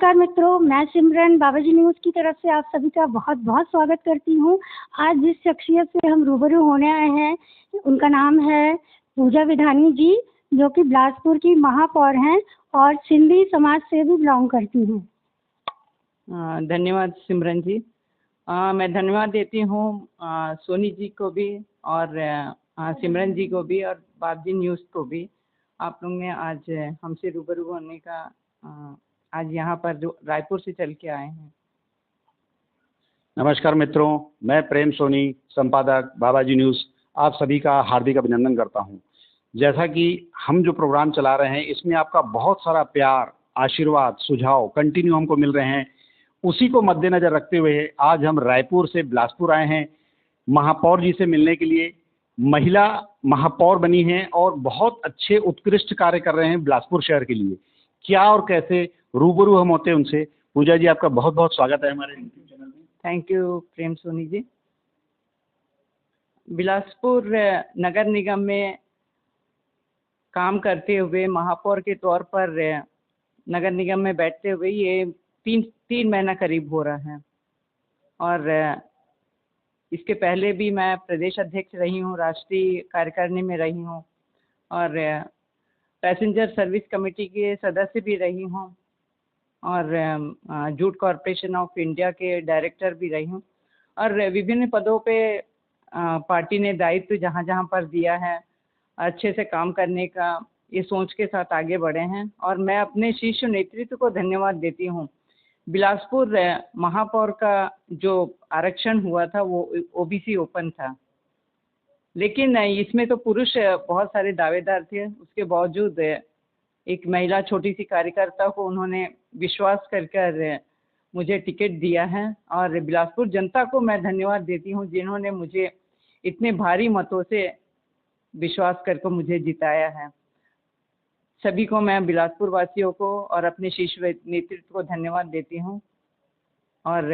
नमस्कार मित्रों, मैं सिमरन बाबाजी न्यूज़ की तरफ से आप सभी का बहुत बहुत स्वागत करती हूँ। आज जिस शख्सियत से हम रूबरू होने आए हैं उनका नाम है पूजा विधानी जी, जो कि बिलासपुर की महापौर हैं और सिंधी समाज से भी बिलोंग करती हैं। धन्यवाद सिमरन जी। मैं धन्यवाद देती हूँ सोनी जी को भी और सिमरन जी को भी और बाबाजी न्यूज़ को भी। आप लोग ने आज हमसे रूबरू होने का आज यहाँ पर जो रायपुर से चल के आए हैं। नमस्कार मित्रों, मैं प्रेम सोनी, संपादक बाबाजी न्यूज़, आप सभी का हार्दिक अभिनंदन करता हूं। जैसा कि हम जो प्रोग्राम चला रहे हैं इसमें आपका बहुत सारा प्यार, आशीर्वाद, सुझाव कंटिन्यू हमको मिल रहे हैं। उसी को मद्देनजर रखते हुए आज हम रायपुर से बिलासपुर आए हैं महापौर जी से मिलने के लिए। महिला महापौर बनी हैं और बहुत अच्छे उत्कृष्ट कार्य कर रहे हैं बिलासपुर शहर के लिए। क्या और कैसे रूबरू हम होते हैं उनसे। पूजा जी, आपका बहुत बहुत स्वागत है हमारे यूट्यूब चैनल में। थैंक यू प्रेम सोनी जी। बिलासपुर नगर निगम में काम करते हुए महापौर के तौर पर नगर निगम में बैठते हुए ये तीन महीना करीब हो रहा है और इसके पहले भी मैं प्रदेश अध्यक्ष रही हूँ, राष्ट्रीय कार्यकारिणी में रही हूँ और पैसेंजर सर्विस कमेटी के सदस्य भी रही हूँ और जूट कॉरपोरेशन ऑफ इंडिया के डायरेक्टर भी रही हूँ और विभिन्न पदों पे पार्टी ने दायित्व जहाँ जहाँ पर दिया है अच्छे से काम करने का ये सोच के साथ आगे बढ़े हैं और मैं अपने शीर्ष नेतृत्व को धन्यवाद देती हूँ। बिलासपुर महापौर का जो आरक्षण हुआ था वो ओबीसी ओपन था, लेकिन इसमें तो पुरुष बहुत सारे दावेदार थे। उसके बावजूद एक महिला छोटी सी कार्यकर्ता को उन्होंने विश्वास कर मुझे टिकट दिया है और बिलासपुर जनता को मैं धन्यवाद देती हूँ जिन्होंने मुझे इतने भारी मतों से विश्वास करके मुझे जिताया है। सभी को मैं बिलासपुर वासियों को और अपने शीर्ष नेतृत्व को धन्यवाद देती हूँ और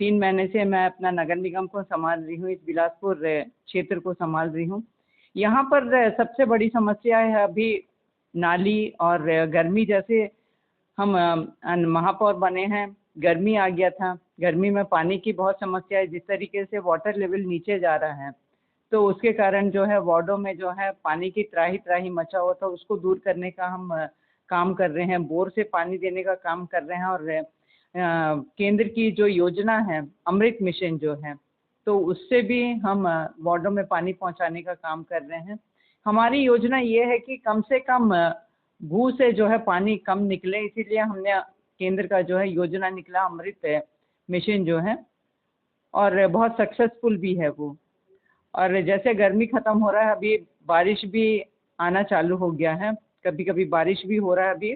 3 महीने से मैं अपना नगर निगम को संभाल रही हूँ, इस बिलासपुर क्षेत्र को संभाल रही हूँ। यहाँ पर सबसे बड़ी समस्या है अभी नाली और गर्मी। जैसे हम महापौर बने हैं, गर्मी आ गया था, गर्मी में पानी की बहुत समस्या है। जिस तरीके से वाटर लेवल नीचे जा रहा है तो उसके कारण जो है वार्डों में जो है पानी की त्राही त्राही मचा हुआ था, उसको दूर करने का हम काम कर रहे हैं। बोर से पानी देने का काम कर रहे हैं और केंद्र की जो योजना है अमृत मिशन जो है, तो उससे भी हम वार्डों में पानी पहुंचाने का काम कर रहे हैं। हमारी योजना ये है कि कम से कम भू से जो है पानी कम निकले, इसीलिए हमने केंद्र का जो है योजना निकला अमृत मिशन जो है और बहुत सक्सेसफुल भी है वो। और जैसे गर्मी ख़त्म हो रहा है अभी बारिश भी आना चालू हो गया है, कभी कभी बारिश भी हो रहा है अभी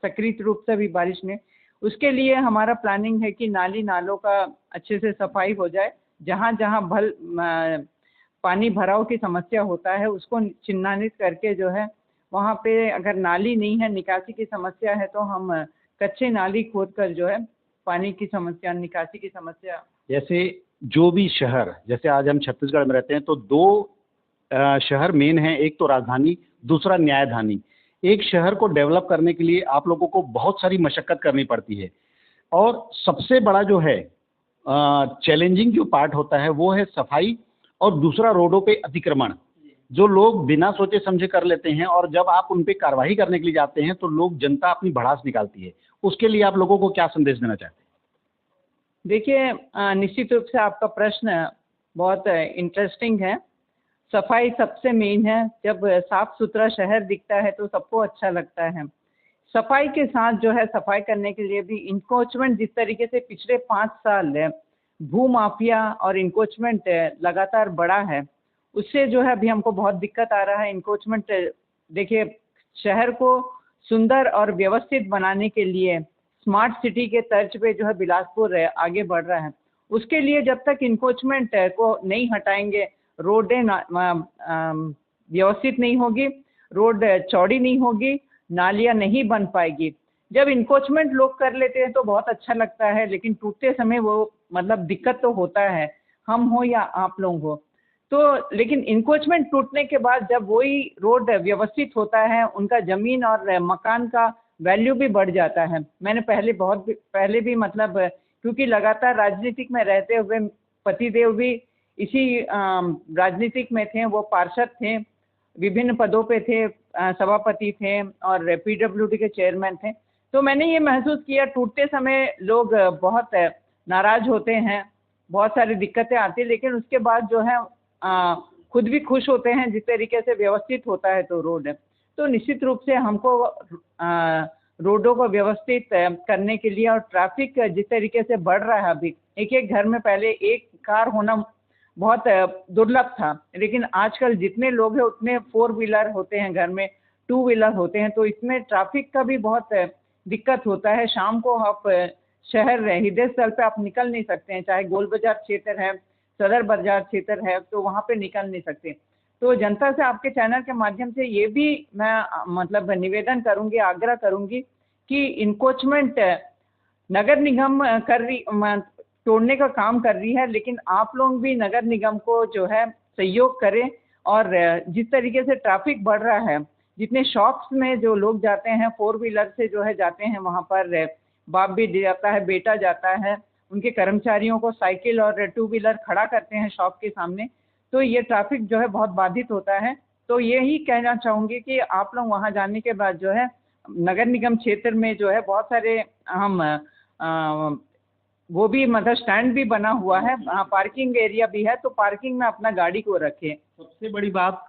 सक्रिय रूप से भी बारिश में। उसके लिए हमारा प्लानिंग है कि नाली नालों का अच्छे से सफाई हो जाए। जहाँ जहाँ पानी भराव की समस्या होता है उसको चिन्हांकित करके जो है वहाँ पे अगर नाली नहीं है, निकासी की समस्या है, तो हम कच्चे नाली खोद कर जो है पानी की समस्या, निकासी की समस्या। जैसे जो भी शहर, जैसे आज हम छत्तीसगढ़ में रहते हैं तो 2 शहर मेन हैं, एक तो राजधानी, दूसरा न्यायधानी। एक शहर को डेवलप करने के लिए आप लोगों को बहुत सारी मशक्कत करनी पड़ती है और सबसे बड़ा जो है चैलेंजिंग जो पार्ट होता है वो है सफाई और दूसरा रोडों पे अतिक्रमण, जो लोग बिना सोचे समझे कर लेते हैं और जब आप उन पे कार्रवाई करने के लिए जाते हैं तो लोग, जनता अपनी भड़ास निकालती है। उसके लिए आप लोगों को क्या संदेश देना चाहते हैं? देखिए, निश्चित रूप से आपका प्रश्न बहुत इंटरेस्टिंग है। सफाई सबसे मेन है। जब साफ सुथरा शहर दिखता है तो सबको अच्छा लगता है। सफाई के साथ जो है सफाई करने के लिए भी इंक्रोचमेंट, जिस तरीके से पिछले 5 साल भू माफिया और इंक्रोचमेंट लगातार बढ़ा है, उससे जो है अभी हमको बहुत दिक्कत आ रहा है। इंक्रोचमेंट, देखिए, शहर को सुंदर और व्यवस्थित बनाने के लिए स्मार्ट सिटी के तर्ज पे जो है बिलासपुर आगे बढ़ रहा है। उसके लिए जब तक इंक्रोचमेंट को नहीं हटाएंगे, रोडें व्यवस्थित नहीं होगी, रोड चौड़ी नहीं होगी, नालियाँ नहीं बन पाएगी। जब इंक्रोचमेंट लोग कर लेते हैं तो बहुत अच्छा लगता है, लेकिन टूटते समय वो मतलब दिक्कत तो होता है, हम हो या आप लोग हो तो। लेकिन इंक्रोचमेंट टूटने के बाद जब वही रोड व्यवस्थित होता है, उनका ज़मीन और मकान का वैल्यू भी बढ़ जाता है। मैंने पहले भी मतलब क्योंकि लगातार राजनीतिक में रहते हुए पतिदेव भी इसी राजनीतिक में थे, वो पार्षद थे, विभिन्न पदों पे थे, सभापति थे और पीडब्ल्यूडी के चेयरमैन थे। तो मैंने ये महसूस किया टूटते समय लोग बहुत नाराज होते हैं, बहुत सारी दिक्कतें आती है, लेकिन उसके बाद जो है खुद भी खुश होते हैं जिस तरीके से व्यवस्थित होता है तो रोड। तो निश्चित रूप से हमको रोडों को व्यवस्थित करने के लिए और ट्रैफिक जिस तरीके से बढ़ रहा है, अभी एक एक घर में पहले एक कार होना बहुत दुर्लभ था, लेकिन आजकल जितने लोग हैं उतने 4 व्हीलर होते हैं घर में, 2 व्हीलर होते हैं, तो इसमें ट्रैफिक का भी बहुत दिक्कत होता है। शाम को आप शहर हृदय स्थल पे आप निकल नहीं सकते हैं, चाहे गोल बाजार क्षेत्र है, सदर बाजार क्षेत्र है, तो वहाँ पे निकल नहीं सकते। तो जनता से आपके चैनल के माध्यम से ये भी मैं मतलब निवेदन करूँगी, आग्रह करूँगी कि इनक्रोचमेंट नगर निगम तोड़ने का काम कर रही है, लेकिन आप लोग भी नगर निगम को जो है सहयोग करें। और जिस तरीके से ट्रैफिक बढ़ रहा है, जितने शॉप्स में जो लोग जाते हैं 4 व्हीलर से जो है जाते हैं, वहाँ पर बाप भी जाता है, बेटा जाता है, उनके कर्मचारियों को साइकिल और 2 व्हीलर खड़ा करते हैं शॉप के सामने, तो ये ट्रैफिक जो है बहुत बाधित होता है। तो यही कहना चाहूँगी कि आप लोग वहाँ जाने के बाद जो है नगर निगम क्षेत्र में जो है बहुत सारे हम वो भी मतलब स्टैंड भी बना हुआ है, पार्किंग एरिया भी है, तो पार्किंग में अपना गाड़ी को रखें। सबसे बड़ी बात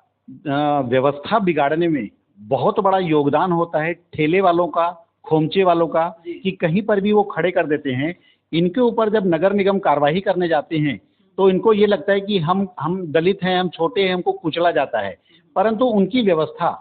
व्यवस्था बिगाड़ने में बहुत बड़ा योगदान होता है ठेले वालों का, खोमचे वालों का, कि कहीं पर भी वो खड़े कर देते हैं। इनके ऊपर जब नगर निगम कार्रवाई करने जाते हैं तो इनको ये लगता है कि हम दलित हैं, हम छोटे हैं, हमको कुचला जाता है, परंतु उनकी व्यवस्था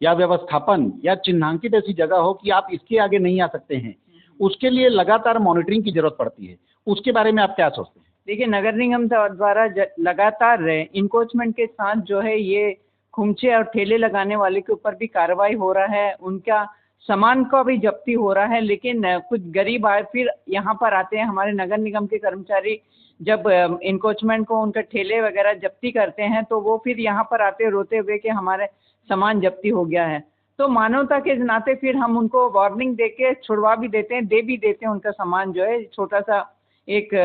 या व्यवस्थापन या चिन्हांकित ऐसी जगह हो कि आप इसके आगे नहीं आ सकते हैं, उसके लिए लगातार मॉनिटरिंग की जरूरत पड़ती है। उसके बारे में आप क्या सोचते हैं? देखिए, नगर निगम द्वारा लगातार इनक्रोचमेंट के साथ जो है ये खुमचे और ठेले लगाने वाले के ऊपर भी कार्रवाई हो रहा है, उनका सामान का भी जब्ती हो रहा है, लेकिन कुछ गरीब आए फिर यहाँ पर आते हैं। हमारे नगर निगम के कर्मचारी जब इनक्रोचमेंट को उनका ठेले वगैरह जब्ती करते हैं तो वो फिर यहाँ पर आते रोते हुए कि हमारे सामान जब्ती हो गया है। तो मानवता के नाते फिर हम उनको वार्निंग दे के छुड़वा भी देते हैं, दे भी देते हैं उनका सामान जो है, छोटा सा एक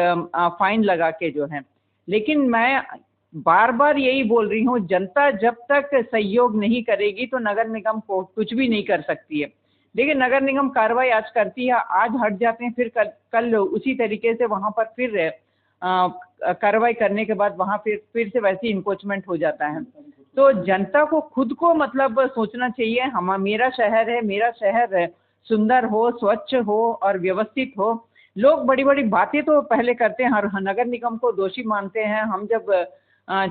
फाइन लगा के जो है। लेकिन मैं बार बार यही बोल रही हूँ, जनता जब तक सहयोग नहीं करेगी तो नगर निगम को कुछ भी नहीं कर सकती है। देखिए, नगर निगम कार्रवाई आज करती है, आज हट जाते हैं, फिर कल उसी तरीके से वहाँ पर फिर कार्रवाई करने के बाद वहाँ फिर से वैसे इनक्रोचमेंट हो जाता है। तो जनता को खुद को मतलब सोचना चाहिए, मेरा शहर है सुंदर हो, स्वच्छ हो और व्यवस्थित हो। लोग बड़ी बड़ी बातें तो पहले करते हैं, हर नगर निगम को दोषी मानते हैं। हम जब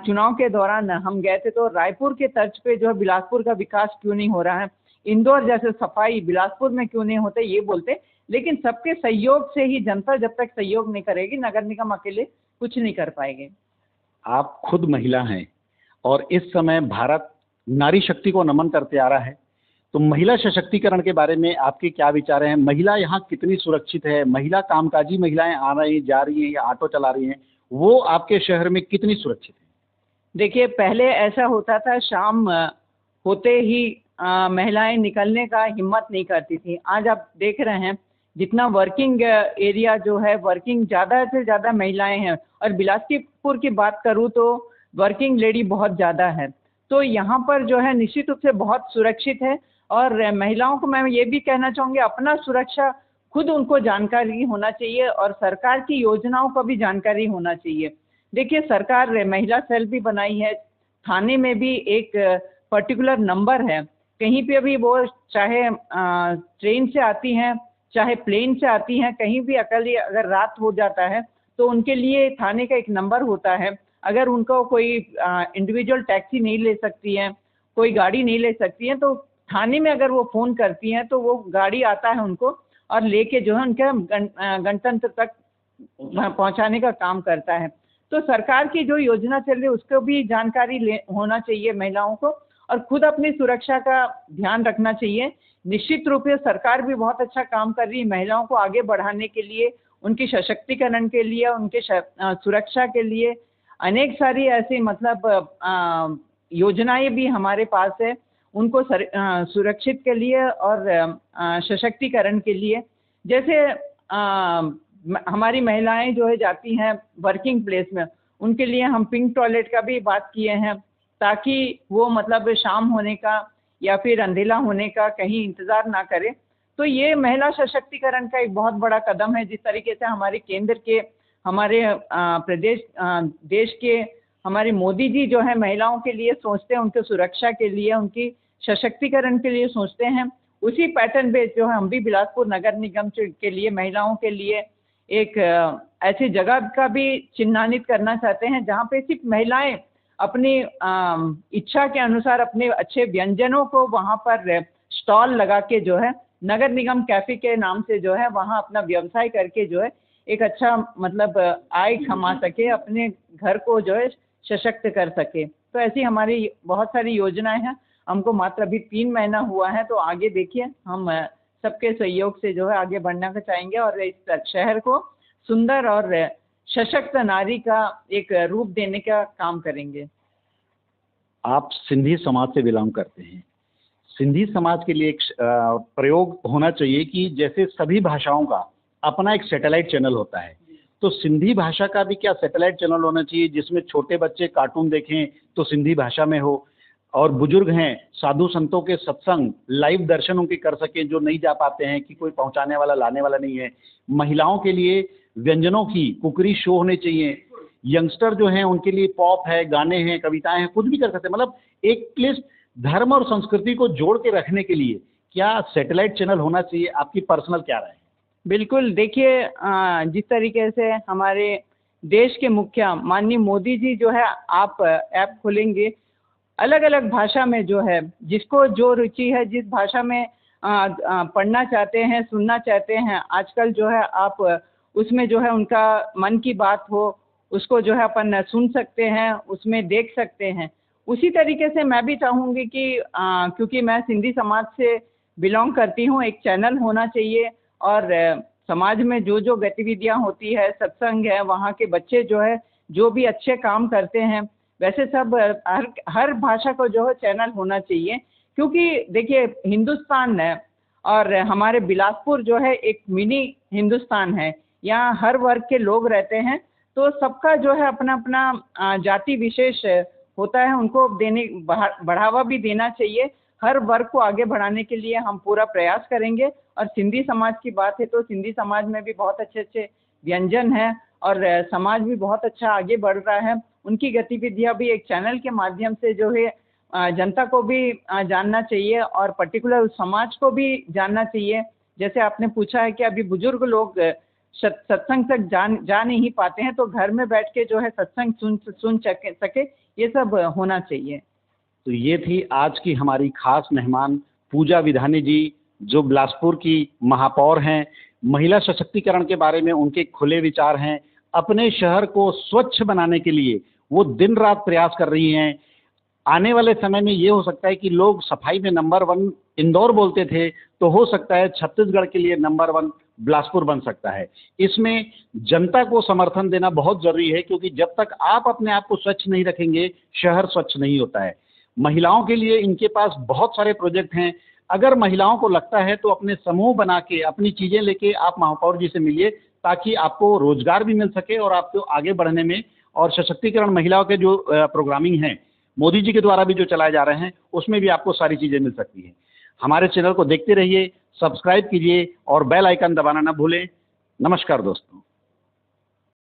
चुनाव के दौरान हम गए थे तो रायपुर के तर्ज पे जो है बिलासपुर का विकास क्यों नहीं हो रहा है, इंदौर जैसे सफाई बिलासपुर में क्यों नहीं होते, ये बोलते। लेकिन सबके सहयोग से ही, जनता जब तक सहयोग नहीं करेगी, नगर निगम अकेले कुछ नहीं कर पाएंगे। आप खुद महिला हैं और इस समय भारत नारी शक्ति को नमन करते आ रहा है, तो महिला सशक्तिकरण के बारे में आपके क्या विचार हैं? महिला यहाँ कितनी सुरक्षित है? महिला कामकाजी महिलाएं आ रही हैं, जा रही हैं या ऑटो चला रही हैं, वो आपके शहर में कितनी सुरक्षित है? देखिए, पहले ऐसा होता था, शाम होते ही महिलाएं निकलने का हिम्मत नहीं करती थी। आज आप देख रहे हैं जितना वर्किंग एरिया जो है, वर्किंग ज़्यादा से ज़्यादा महिलाएं हैं। और बिलासपुर की बात करूँ तो वर्किंग लेडी बहुत ज़्यादा है, तो यहाँ पर जो है निश्चित रूप से बहुत सुरक्षित है। और महिलाओं को मैं ये भी कहना चाहूँगी, अपना सुरक्षा खुद उनको जानकारी होना चाहिए और सरकार की योजनाओं का भी जानकारी होना चाहिए। देखिए, सरकार महिला सेल भी बनाई है, थाने में भी एक पर्टिकुलर नंबर है, कहीं पे भी वो चाहे ट्रेन से आती हैं, चाहे प्लेन से आती हैं, कहीं भी अकेले अगर रात हो जाता है तो उनके लिए थाने का एक नंबर होता है। अगर उनको कोई इंडिविजुअल टैक्सी नहीं ले सकती हैं, कोई गाड़ी नहीं ले सकती हैं, तो थाने में अगर वो फ़ोन करती हैं तो वो गाड़ी आता है उनको और लेके जो है उनके गणतंत्र तक पहुंचाने का काम करता है। तो सरकार की जो योजना चल रही है उसको भी जानकारी होना चाहिए महिलाओं को, और खुद अपनी सुरक्षा का ध्यान रखना चाहिए। निश्चित रूप से सरकार भी बहुत अच्छा काम कर रही है महिलाओं को आगे बढ़ाने के लिए, उनकी सशक्तिकरण के लिए, उनके सुरक्षा के लिए अनेक सारी ऐसी मतलब योजनाएं भी हमारे पास है। उनको सुरक्षित के लिए और सशक्तिकरण के लिए। जैसे हमारी महिलाएं जो है जाती हैं वर्किंग प्लेस में, उनके लिए हम पिंक टॉयलेट का भी बात किए हैं, ताकि वो मतलब शाम होने का या फिर अंधेला होने का कहीं इंतज़ार ना करें। तो ये महिला सशक्तिकरण का एक बहुत बड़ा कदम है। जिस तरीके से हमारे केंद्र के, हमारे देश के हमारे मोदी जी जो है महिलाओं के लिए सोचते हैं, उनके सुरक्षा के लिए, उनकी सशक्तिकरण के लिए सोचते हैं, उसी पैटर्न पे जो है हम भी बिलासपुर नगर निगम के लिए महिलाओं के लिए एक ऐसी जगह का भी चिन्हांकित करना चाहते हैं जहाँ पे सिर्फ महिलाएं अपनी इच्छा के अनुसार अपने अच्छे व्यंजनों को वहाँ पर स्टॉल लगा के जो है नगर निगम कैफे के नाम से जो है वहाँ अपना व्यवसाय करके जो है एक अच्छा मतलब आय कमा सके, अपने घर को जो है सशक्त कर सके। तो ऐसी हमारी बहुत सारी योजनाएं हैं। हमको मात्र अभी 3 महीना हुआ है, तो आगे देखिए हम सबके सहयोग से जो है आगे बढ़ना चाहेंगे और इस शहर को सुंदर और सशक्त नारी का एक रूप देने का काम करेंगे। आप सिंधी समाज से बिलोंग करते हैं। सिंधी समाज के लिए एक प्रयोग होना चाहिए कि जैसे सभी भाषाओं का अपना एक सैटेलाइट चैनल होता है, तो सिंधी भाषा का भी क्या सैटेलाइट चैनल होना चाहिए जिसमें छोटे बच्चे कार्टून देखें तो सिंधी भाषा में हो, और बुजुर्ग हैं साधु संतों के सत्संग लाइव दर्शन उनके कर सकें जो नहीं जा पाते हैं कि कोई पहुंचाने वाला लाने वाला नहीं है। महिलाओं के लिए व्यंजनों की कुकरी शो होने चाहिए। यंगस्टर जो हैं उनके लिए पॉप है, गाने हैं, कविताएं हैं, कुछ भी कर सकते हैं। मतलब एक प्लेस धर्म और संस्कृति को जोड़ के रखने के लिए क्या सैटेलाइट चैनल होना चाहिए? आपकी पर्सनल क्या राय है? बिल्कुल, देखिए जिस तरीके से हमारे देश के मुखिया माननीय मोदी जी जो है आप ऐप खोलेंगे, अलग अलग भाषा में जो है जिसको जो रुचि है, जिस भाषा में पढ़ना चाहते हैं, सुनना चाहते हैं, आजकल जो है आप उसमें जो है उनका मन की बात हो उसको जो है अपन सुन सकते हैं, उसमें देख सकते हैं। उसी तरीके से मैं भी चाहूँगी कि क्योंकि मैं सिंधी समाज से बिलोंग करती हूँ, एक चैनल होना चाहिए और समाज में जो जो गतिविधियाँ होती है, सत्संग है, वहाँ के बच्चे जो है जो भी अच्छे काम करते हैं, वैसे सब हर भाषा को जो है चैनल होना चाहिए। क्योंकि देखिए हिंदुस्तान है और हमारे बिलासपुर जो है एक मिनी हिंदुस्तान है, यहाँ हर वर्ग के लोग रहते हैं, तो सबका जो है अपना अपना जाति विशेष होता है, उनको बढ़ावा भी देना चाहिए। हर वर्ग को आगे बढ़ाने के लिए हम पूरा प्रयास करेंगे। और सिंधी समाज की बात है तो सिंधी समाज में भी बहुत अच्छे अच्छे व्यंजन हैं और समाज भी बहुत अच्छा आगे बढ़ रहा है। उनकी गतिविधियां भी एक चैनल के माध्यम से जो है जनता को भी जानना चाहिए और पर्टिकुलर उस समाज को भी जानना चाहिए। जैसे आपने पूछा है कि अभी बुजुर्ग लोग सत्संग तक जा नहीं पाते हैं, तो घर में बैठ के जो है सत्संग सुन सके, ये सब होना चाहिए। तो ये थी आज की हमारी खास मेहमान पूजा विधानी जी, जो बिलासपुर की महापौर हैं। महिला सशक्तिकरण के बारे में उनके खुले विचार हैं। अपने शहर को स्वच्छ बनाने के लिए वो दिन रात प्रयास कर रही हैं। आने वाले समय में ये हो सकता है कि लोग सफाई में नंबर 1 इंदौर बोलते थे, तो हो सकता है छत्तीसगढ़ के लिए नंबर 1 बिलासपुर बन सकता है। इसमें जनता को समर्थन देना बहुत जरूरी है, क्योंकि जब तक आप अपने आप को स्वच्छ नहीं रखेंगे, शहर स्वच्छ नहीं होता है। महिलाओं के लिए इनके पास बहुत सारे प्रोजेक्ट हैं। अगर महिलाओं को लगता है तो अपने समूह बना के अपनी चीजें लेके आप महापौर जी से मिलिए, ताकि आपको रोजगार भी मिल सके और आपको आगे बढ़ने में, और सशक्तिकरण महिलाओं के जो प्रोग्रामिंग हैं मोदी जी के द्वारा भी जो चलाए जा रहे हैं, उसमें भी आपको सारी चीजें मिल सकती हैं। हमारे चैनल को देखते रहिए, सब्सक्राइब कीजिए और बेल आइकन दबाना ना भूलें। नमस्कार दोस्तों।